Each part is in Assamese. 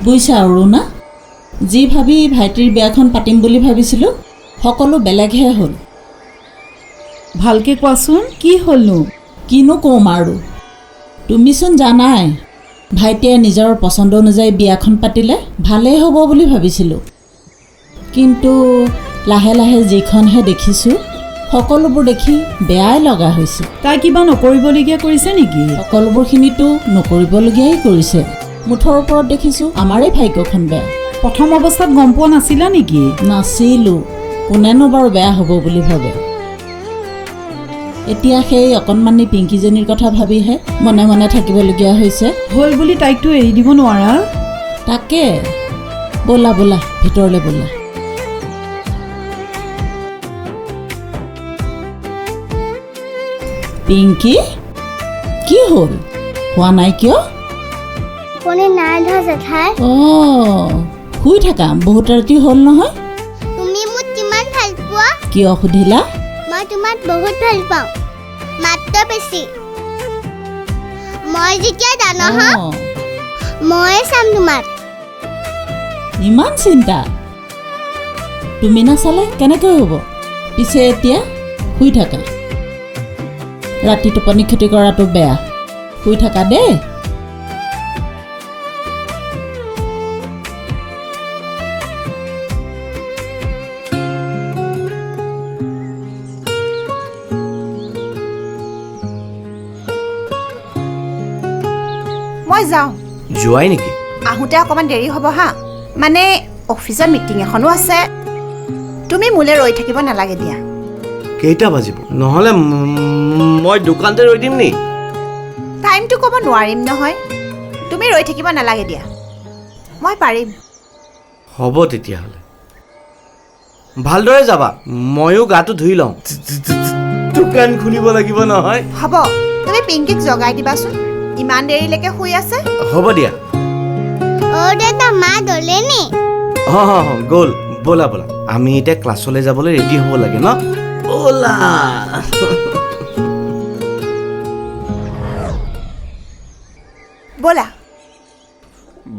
বুজিছা অৰুণা, যি ভাবি ভাইটিৰ বিয়াখন পাতিম বুলি ভাবিছিলোঁ সকলো বেলেগহে হ'ল। ভালকৈ কোৱাচোন, কি হ'লনো? কিনো কম আৰু, তুমিচোন জানাই ভাইটিয়ে নিজৰ পচন্দ অনুযায়ী বিয়াখন পাতিলে ভালেই হ'ব বুলি ভাবিছিলোঁ, কিন্তু লাহে লাহে যিখনহে দেখিছোঁ সকলোবোৰ দেখি বেয়াই লগা হৈছে। তাই কিবা নকৰিবলগীয়া কৰিছে নেকি? সকলোবোৰখিনিতো নকৰিবলগীয়াই কৰিছে। মুঠৰ ওপৰত দেখিছোঁ আমাৰেই ভাগ্যখন বেয়া। প্ৰথম অৱস্থাত গম পোৱা নাছিলা নেকি? নাছিলোঁ, কোনেনো বাৰু বেয়া হ'ব বুলি ভাবে। এতিয়া সেই অকণমানি পিংকিজনীৰ কথা ভাবিহে মনে মনে থাকিবলগীয়া হৈছে। হ'ল বুলি তাইকতো এৰি দিব নোৱাৰা। তাকে, ব'লা ব'লা ভিতৰলৈ ব'লা। পিংকি, কি হ'ল? হোৱা নাই কিয়? কোনে নাই ধৰা জেঠাই? অঁ, শুই থাকা, বহুত ৰাতি হ'ল নহয়। তুমি মোক কিমান ভাল পোৱা? কিয় সুধিলা? মই তোমাক বহুত ভাল পাওঁ, মাত্ৰ বেছি। মই যেতিয়া ডাঙৰ হ'ম অঁ, ময়ে চাম তোমাক। ইমান চিন্তা? তুমি নাচালে কেনেকৈ হ'ব? পিছে এতিয়া শুই থাকা, ৰাতি টোপনি ক্ষতি কৰাটো বেয়া। শুই থাকা দেই। মই যাওঁ। যোৱাই নেকি? আহোঁতে অকণমান দেৰি হ'ব হা, মানে অফিচত মিটিং এখনো আছে। তুমি মোলৈ ৰৈ থাকিব নালাগে দিয়া। কেইটা বাজিব? নহ'লে মই দোকানতে ৰৈ দিম নি? টাইমটো ক'ব নোৱাৰিম নহয়, তুমি ৰৈ থাকিব নালাগে দিয়া, মই পাৰিম। হ'ব তেতিয়াহ'লে, ভালদৰে যাবা, ময়ো গাটো ধুই লওঁ, দোকান খুলিব লাগিব নহয়। হ'ব, তুমি পিংকিক জগাই দিবাচোন, ইমান দেৰিলৈকে শুই আছে। হ'ব দিয়া। অ' দেউতা, মা গ'লে নি? অঁ গ'ল, ব'লা ব'লা, আমি এতিয়া ক্লাছলৈ যাবলৈ ৰেডি হ'ব লাগে ন? ব'লা। ব'লা।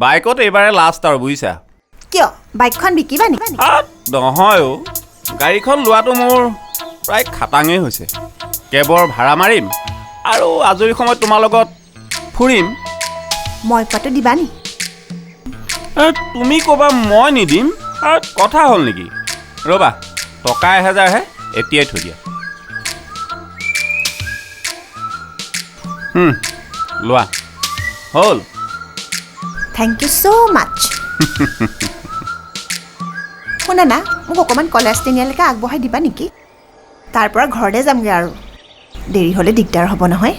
বাইকত এইবাৰে লাষ্ট আৰু বুজিছা। কিয়, বাইকখন বিকিবা নেকি? নহয় অ', গাড়ীখন লোৱাটো মোৰ প্ৰায় খাটাঙেই হৈছে। কেবৰ ভাড়া মাৰিম আৰু আজৰি সময়ত তোমাৰ লগত ফুৰিম। মই কোৱাটো দিবা নি? তুমি ক'বা মই নিদিম, কথা হ'ল নেকি? ৰ'বা, টকা 1000হে, এতিয়াই থৈ দিয়া। লোৱা, হ'ল। থেংক ইউ ছ' মাছ। শুনা না, মোক অকণমান কলেজ তিনিআলিলৈকে আগবঢ়াই দিবা নেকি? তাৰ পৰা ঘৰলৈ যামগৈ আৰু, দেৰি হ'লে দিগদাৰ হ'ব নহয়।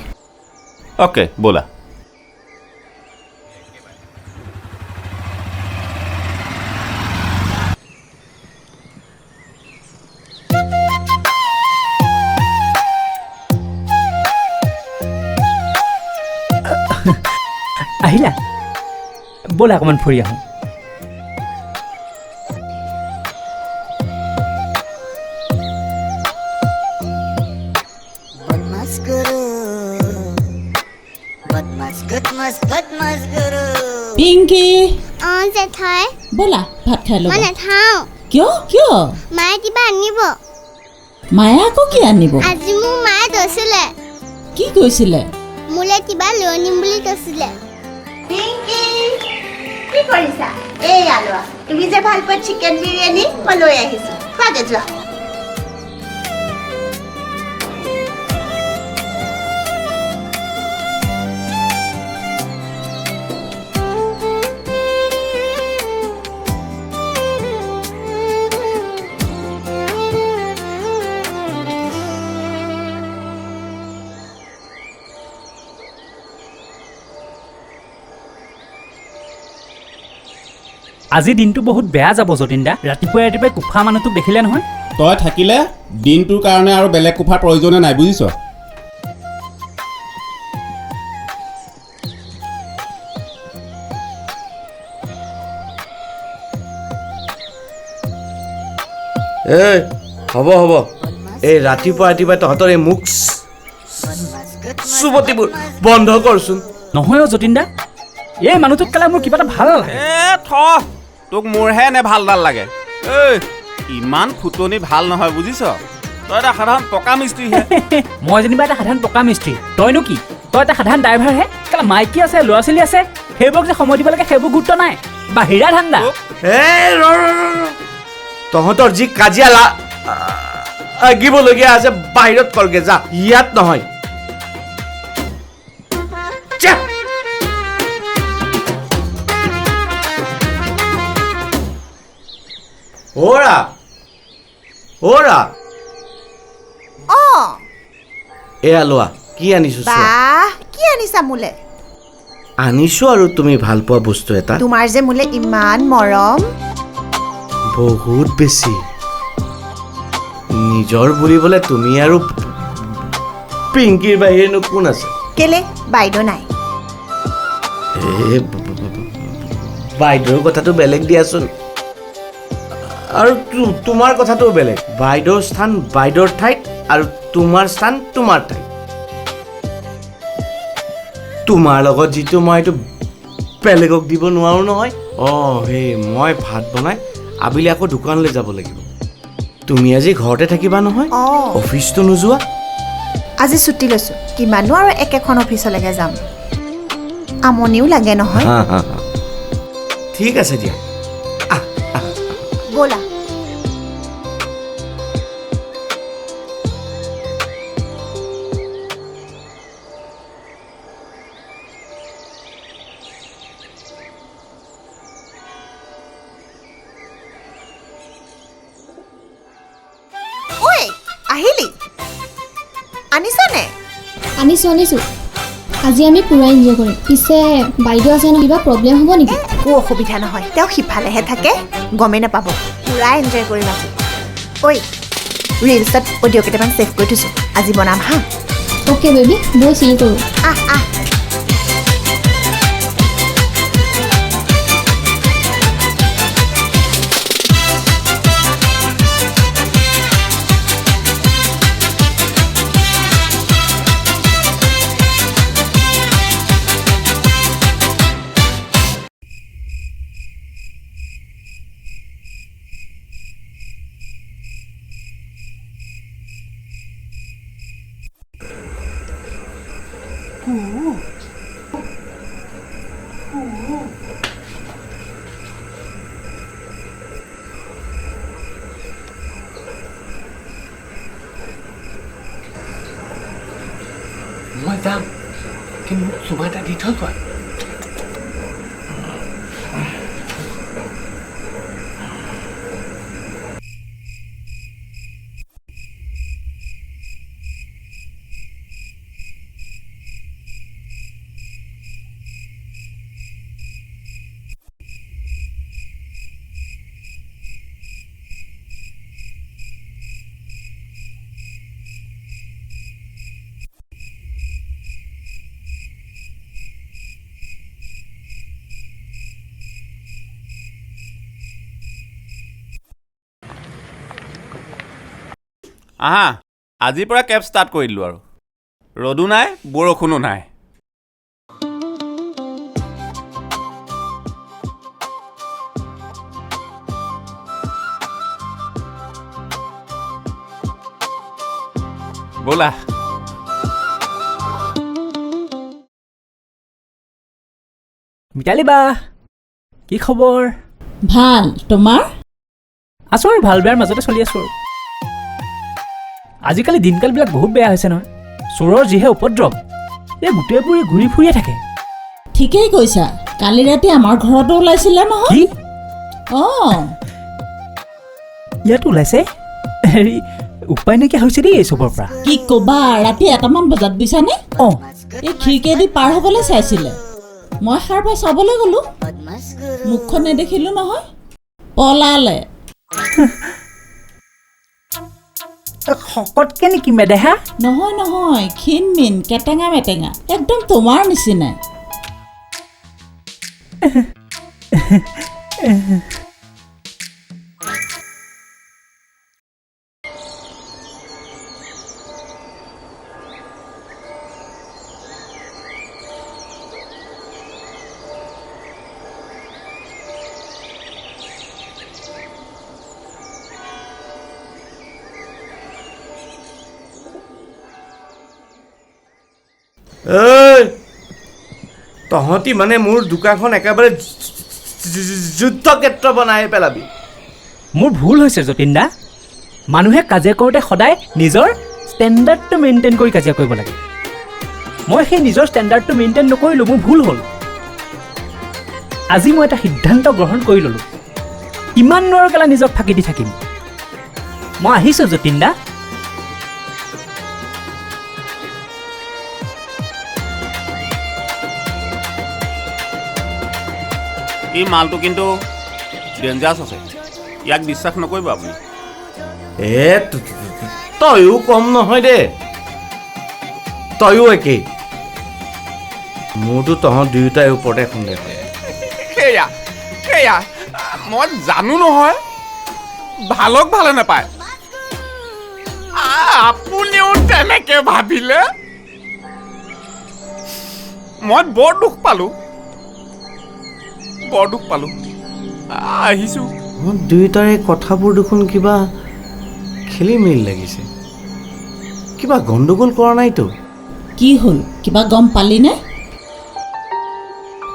অ'কে, ব'লা। আহিলা, ব'লা অকণমান ফুৰি আহোঁ। পিংকি, অঁ জেঠাই, ব'লা ভাত খাই মই ল'বা। নাখাওঁ। কিয় কিয়? মায়ে কিবা আনিব। মায়ে আকৌ কি আনিব? আজি মোক মায়ে কৈছিলে, কি কৈছিলে? মোলৈ কিবা লৈ আনিম বুলি কৈছিলে। পিংকি, কি কৰিছা? এইয়া লোৱা, তুমি যে ভাল পোৱা চিকেন বিৰিয়ানী মই লৈ আহিছোঁ, খোৱাগে যোৱা। আজি দিনটো বহুত বেয়া যাব যতীন-দা। ৰাতিপুৱাই ৰাতিপুৱাই কোফা মানুহটোক দেখিলে নহয়। তই থাকিলে দিনটোৰ কাৰণে আৰু বেলেগ কোফাৰ প্ৰয়োজনে নাই, বুজিছ? এই হ'ব হ'ব, এই ৰাতিপুৱা ৰাতিপুৱাই তহঁতৰ এই মুখ চুবতিবোৰ বন্ধ কৰচোন। নহয় অ' যতীন-দা, এই মানুহটোক কেলা মোৰ কিবা এটা ভাল নালাগে তোক মোৰহে নে ভালডাল লাগে ঐ ইমান ফুটনি ভাল নহয় বুজিছ তই এটা সাধাৰণ পকা মিস্ত্ৰীহে মই যেনিবা এটা সাধাৰণ পকা মিস্ত্ৰী তইনো কি তই এটা সাধাৰণ ড্ৰাইভাৰহে কেলা মাইকী আছে ল'ৰা ছোৱালী আছে সেইবোৰক যে সময় দিব লাগে সেইবোৰ গুৰুত্ব নাই বাহিৰা ধান্দা তহঁতৰ যি কাজিয়া লাগিবলগীয়া আছে বাহিৰত কৰগে যা ইয়াত নহয় ওৰা এয়া লোৱা কি আনিছো বাহ কি আনিছা মোলে আনিছো আৰু তুমি ভাল পোৱা বস্তু এটা তোমাৰ যে মোলে ইমান মৰম বহুত বেছি নিজৰ বুলিবলে তুমি আৰু পিংকিৰ বাহিৰেনো কোন আছে কেলে বাইদেউ নাই বাইদেউৰ কথাটো বেলেগ দিয়াচোন আৰু তোমাৰ কথাটো বেলেগ বাইদেউৰ স্থান বাইদেউৰ ঠাইত আৰু তোমাৰ স্থান তোমাৰ ঠাইত তোমাৰ লগত যিটো মই এইটো বেলেগক দিব নোৱাৰো নহয় সেই মই ভাত বনাই আবেলি আকৌ দোকানলৈ যাব লাগিব তুমি আজি ঘৰতে থাকিবা নহয় অফিচটো নোযোৱা আজি ছুটি লৈছো কিমানো আৰু একেখন অফিচলৈকে যাম আমনিও লাগে নহয় ঠিক আছে দিয়া ব'লা ঐ আহিলি আনিছানে আনিছোঁ আজি আমি পুৰা এনজয় কৰিম পিছে বাইদেউ আছে ন কিবা প্ৰব্লেম হ'ব নেকি একো অসুবিধা নহয় তেওঁ সিফালেহে থাকে গমেই নাপাব পুৰা এনজয় কৰিম আজি ঐ ৰিলছত অডিঅ' কেইটামান ছেভ কৰি থৈছোঁ আজি বনাম হা অ'কে বেবী বৈ চিল কৰোঁ আহ মই যাম কিন্তু মোক চুমা এটা দি থৈ যোৱা আহা আজিৰ পৰা কেব ষ্টাৰ্ট কৰি দিলোঁ আৰু ৰ'দো নাই বৰষুণো নাই ব'লা মিতালী বা কি খবৰ ভাল তোমাৰ আছোঁ আৰু ভাল বেয়াৰ মাজতে চলি আছোঁ আৰু আজিকালি দিনকালবিলাক বহুত বেয়া হৈছে নহয় চোৰৰ যিহে উপদ্ৰৱ এই গোটেইবোৰে ঘূৰি ফুৰিয়ে থাকে ঠিকেই কৈছা কালি ৰাতি আমাৰ ঘৰতো ওলাইছিলে নহয় কি ইয়াত ওলাইছে হেৰি উপায় নাইকিয়া হৈছে দেই এই চবৰ পৰা কি ক'বা ৰাতি 1টামান বজাত বুজিছানে এই খিৰিকীয়েদি পাৰ হ'বলৈ চাইছিলে মই সাৰ পাই চাবলৈ গ'লোঁ মুখখন নেদেখিলোঁ নহয় পলালে শকতকে নেকি মেদেহা নহয় ক্ষীণ মিন কেটেঙা মেটেঙা একদম তোমাৰ নিচিনাই ঐ তহঁতি মানে মোৰ দোকানখন একেবাৰে যুদ্ধক্ষেত্ৰ বনাই পেলাবি। মোৰ ভুল হৈছে যতীন দা। মানুহে কাজিয়া কৰোঁতে সদায় নিজৰ ষ্টেণ্ডাৰ্ডটো মেইনটেইন কৰি কাজিয়া কৰিব লাগে। মই সেই নিজৰ ষ্টেণ্ডাৰ্ডটো মেইনটেইন নকৰিলোঁ, মোৰ ভুল হ'ল। আজি মই এটা সিদ্ধান্ত গ্ৰহণ কৰি ল'লোঁ, ইমান নোৱাৰো কেলা নিজক ফাঁকি দি থাকিম। মই আহিছোঁ যতীন দা। এই মালটো কিন্তু ডেঞ্জাৰাছ আছে, ইয়াক বিশ্বাস নকৰিব আপুনি। তয়ো কম নহয় দে, তয়ো একেই। মোৰতো তহঁত দুয়োটাই ওপৰতে সন্দেহ হয়। সেয়া মই জানো নহয়, ভালক ভালে নাপায়। আপুনিও তেনেকে ভাবিলে মই বৰ দুখ পালোঁ। আহিছোঁ। দুয়োটাৰে কথাবোৰ দেখোন কিবা খেলি মেলি লাগিছে, কিবা গণ্ডগোল কৰা নাইতো? কি হ'ল কিবা গম পালিনে?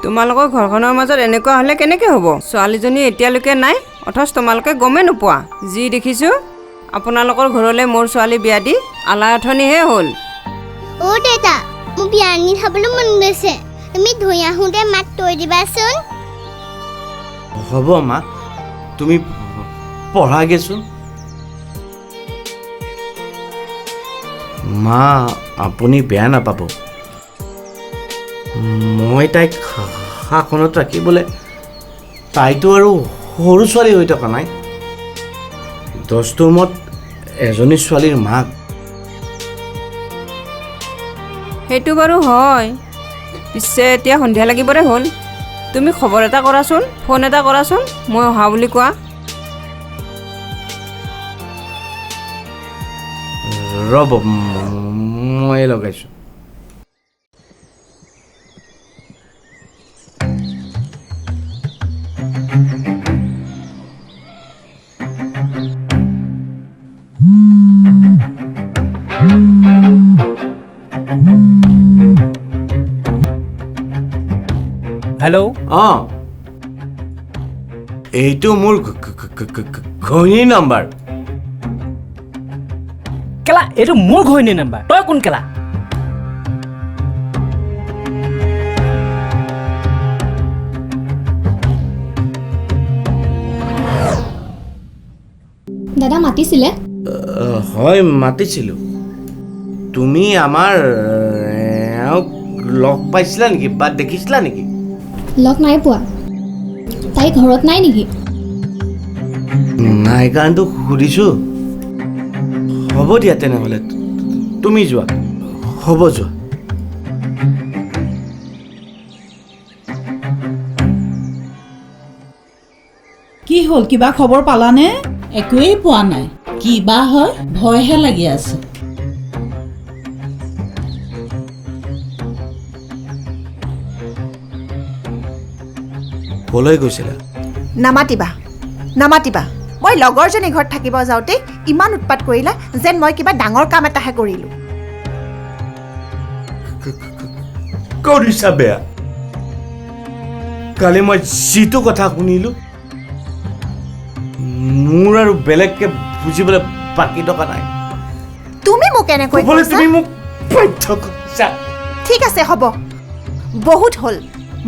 তোমালোকৰ ঘৰখনৰ মাজত এনেকুৱা হ'লে কেনেকৈ হ'ব? ছোৱালীজনী এতিয়ালৈকে নাই, অথচ তোমালোকে গমেই নোপোৱা। যি দেখিছোঁ আপোনালোকৰ ঘৰলৈ মোৰ ছোৱালী বিয়া দি আলাহঠনিহে হ'ল। অ' দেউতা, মোৰ বিৰিয়ানী খাবলৈ মন গৈছে। তুমি ধুই আহোঁতে মাক থৈ দিবাচোন। হ'ব মা, তুমি পঢ়াগেচোন। মা আপুনি বেয়া নাপাব, মই তাইক শাসনত ৰাখিবলৈ, তাইতো আৰু সৰু ছোৱালী হৈ থকা নাই। 10 ৰুমত এজনী ছোৱালীৰ মাক। সেইটো বাৰু হয়, পিছে এতিয়া সন্ধিয়া লাগিবৰে হ'ল। তুমি খবৰ এটা কৰাচোন, ফোন এটা কৰাচোন, মই অহা বুলি কোৱা। ৰ'ব মই লগাইছোঁ। হেল্ল'। অঁ, এইটো মোৰ ঘৈণীৰ নম্বৰ। কেলা এইটো মোৰ ঘৈণীৰ নাম্বাৰ, তই কোন কেলা? দাদা মাতিছিলে? হয় মাতিছিলোঁ। তুমি আমাৰ এওঁক লগ পাইছিলা নেকি বা দেখিছিলা নেকি? লগ নাই পোৱা। তাই ঘৰত নাই নেকি? নাই কাৰণটো সুধিছোঁ। হ'ব দিয়া তেনেহ'লে, তুমি যোৱা। হ'ব যোৱা। কি হ'ল, কিবা খবৰ পালানে? একোৱেই পোৱা নাই, কি বা হয় ভয়হে লাগি আছে। ক'লৈ গৈছিলা? নামাতিবা। মই লগৰজনী ঘৰত থাকিব যাওঁতে ইমান উৎপাত কৰিলা যেন মই কিবা ডাঙৰ কাম এটাহে কৰিলোঁ। কৰিছা বেয়া। কালি মই যিটো কথা শুনিলোঁ, মোৰ আৰু বেলেগকে বুজিবলৈ বাকী থকা নাই। তুমি মোক এনেকৈ কৈছা? তুমি মোক বাধ্য কৰিছা। ঠিক আছে হ'ব, বহুত হ'ল।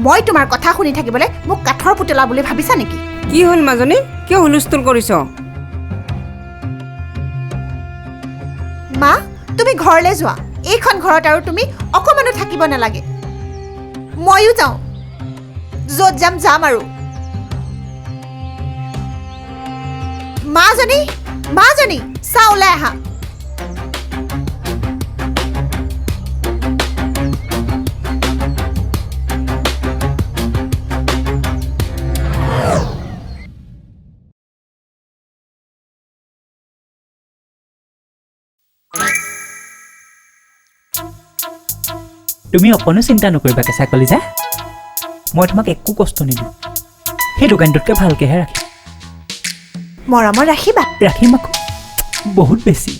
মই তোমাৰ কথা শুনি থাকিবলৈ মোক কাঠৰ পুতলা বুলি ভাবিছা নেকি? কি হ'ল মাজনী, কিয় হুলস্থুল কৰিছ? মা, তুমি ঘৰলৈ যোৱা। এইখন ঘৰত আৰু তুমি অকণমানো থাকিব নালাগে। ময়ো যাওঁ, য'ত যাম আৰু। মাজনী চা ওলাই আহা। তুমি অকণো চিন্তা নকৰিবা কেঁচা কলিজা, মই তোমাক একো কষ্ট নিদিওঁ। সেই দোকানটোতকৈ ভালকৈহে ৰাখিম। মৰমত ৰাখিবা? ৰাখিম আকৌ, বহুত বেছি।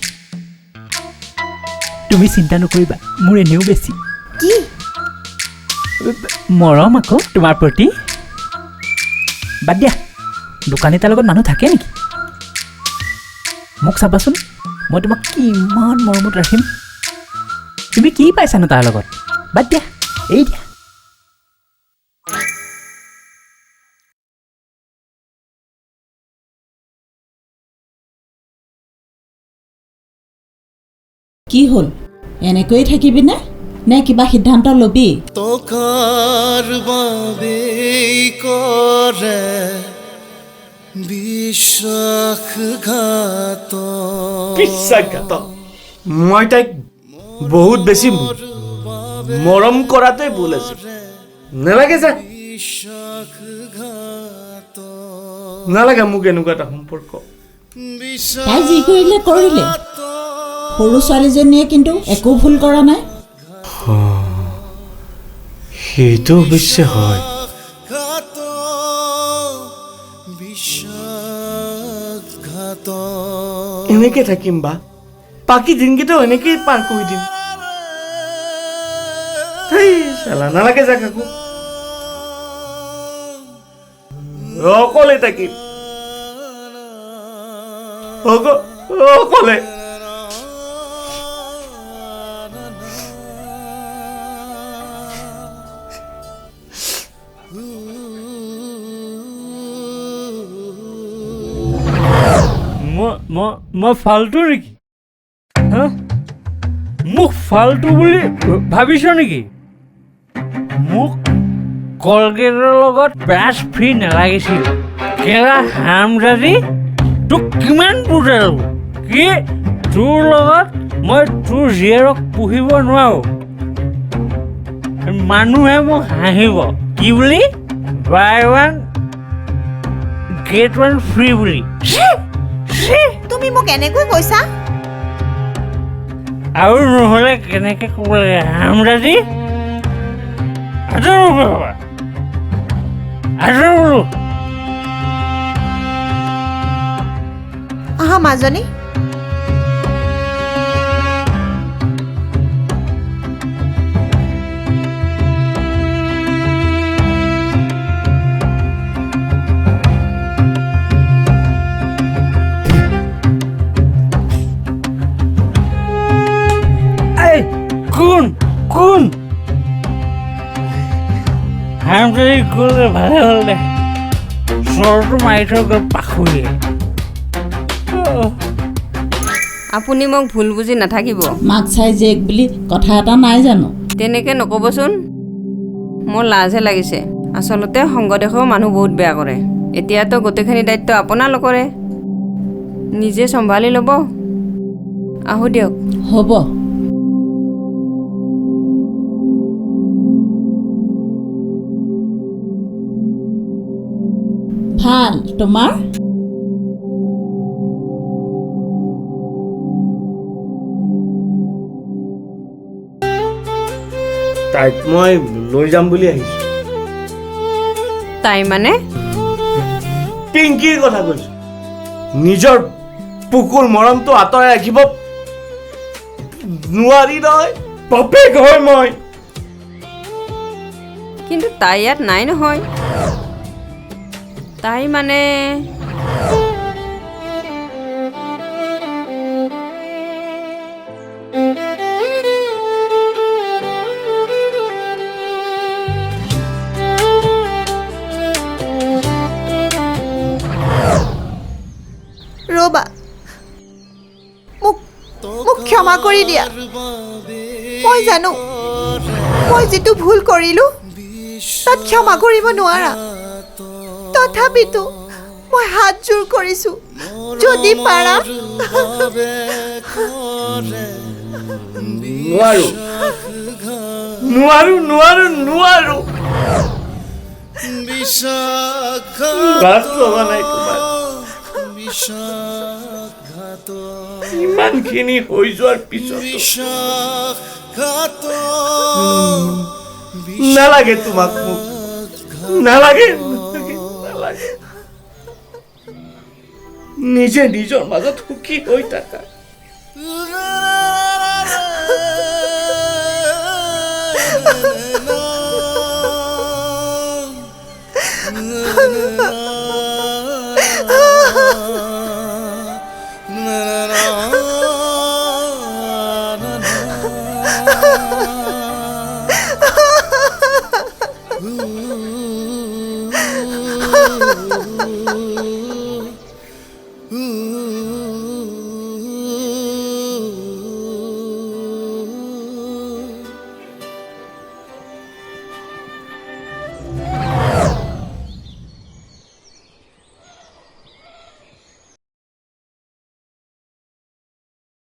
তুমি চিন্তা নকৰিবা, মোৰ এনেও বেছি। কি মৰম আকৌ তোমাৰ প্ৰতি। বাদ দিয়া, দোকানী তাৰ লগত মানুহ থাকে নেকি? মোক চাবাচোন, মই তোমাক কিমান মৰমত ৰাখিম। তুমি কি পাইছানো তাৰ লগত? বাদ দিয়া, এৰি দিয়া। কি হ'ল, এনেকৈয়ে থাকিবিনে নে কিবা সিদ্ধান্ত ল'বি? টকাৰ বাবে কৰে বিশ্বাসঘাত। বিশ্বাসঘাতক? মই তাইক বহুত বেছি মৰম কৰাটোৱে ভুল আছিল। নালাগে যা, নালাগে মোক এনেকুৱা এটা সম্পৰ্ক। তাই যি কৰিলে কৰিলে, সৰু ছোৱালীজনীয়ে কিন্তু একো ভুল কৰা নাই। সেইটো অৱশ্যে হয়। এনেকে থাকিম বা, বাকী দিনকেইটাও এনেকেই পাৰ কৰি দিম। নালাগে যা কাকো, অকলে থাকিম অকলে। মই ফাল্টু নেকি? মোক ফাল্টু বুলি ভাবিছ নেকি? মোক কলগেটৰ লগত ব্ৰাছ ফ্ৰী নালাগিছিল। কেলা হাৰামজাদি, তোক কিমান বুজালো কি তোৰ লগত মই তোৰ জীয়েৰক পুহিব নোৱাৰো। মানুহে মোক হাঁহিব কি বুলি, buy one get one free বুলি। তুমি মোক এনেকৈ কৈছা? আৰু নহ'লে কেনেকে ক'ব লাগে হাৰামজাদি? আহা মাজনী। কোন কোন হাৰামজাদি গ'লে ভালে হ'ল দে, চৰটো মাৰি থৈ গ'ল পাখুৰীয়ে। আপুনি মোক ভুল বুজি নাথাকিব। মাক চাই জীয়েক বুলি কথা এটা নাই জানো? তেনেকৈ নক'বচোন, মোৰ লাজহে লাগিছে। আচলতে সংগদেশেও মানুহ বহুত বেয়া কৰে। এতিয়াতো গোটেইখিনি দায়িত্ব আপোনালোকৰে, নিজে চম্ভালি ল'ব। আহোঁ দিয়ক। হ'ব। ভাল, তোমাৰ? তাইক মই লৈ যাম বুলি আহিছো। তাই মানে? পিংকিৰ কথা কৈছো। নিজৰ পুকুৰ মৰমটো আঁতৰাই ৰাখিব নোৱাৰি নহয়, বাপেক হয় মই। কিন্তু তাই ইয়াত নাই নহয়। তাই মানে ৰ'বা, মোক ক্ষমা কৰি দিয়া। মই জানো মই যিটো ভুল কৰিলোঁ তাত ক্ষমা কৰিব নোৱাৰা। তথাপিতো মই হাত জোৰ কৰিছোঁ, যদি পাৰা। নোৱাৰো নোৱাৰো নোৱাৰো। লাজ লগা নাই তোমাৰ? ইমানখিনি হৈ যোৱাৰ পিছত নালাগে তোমাক, মোক নালাগে। নিজে নিজৰ মাজত সুখী হৈ থাকা।